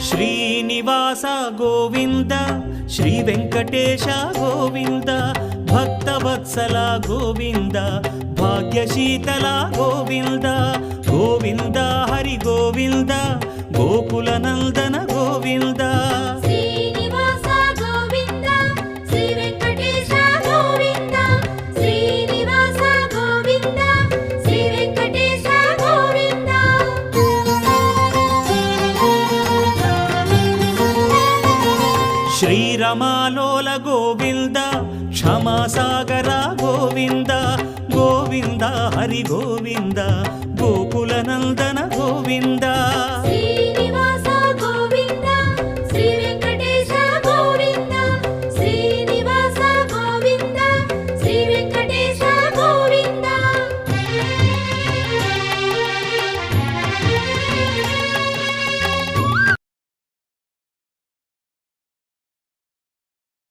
Srinivasa Govinda Shri Venkatesha Govinda Bhaktavatsala Govinda భాగ్యశీతల Govinda Govinda Hari Govinda Gokula Nandana Govinda Srinivasa Govinda Shri Venkatesha Govinda Srinivasa Govinda Shri Venkatesha Govinda శ్రీరమాలోల Govinda క్షమాసాగర Govinda Govinda Hari Govinda Gokula Nandana Govinda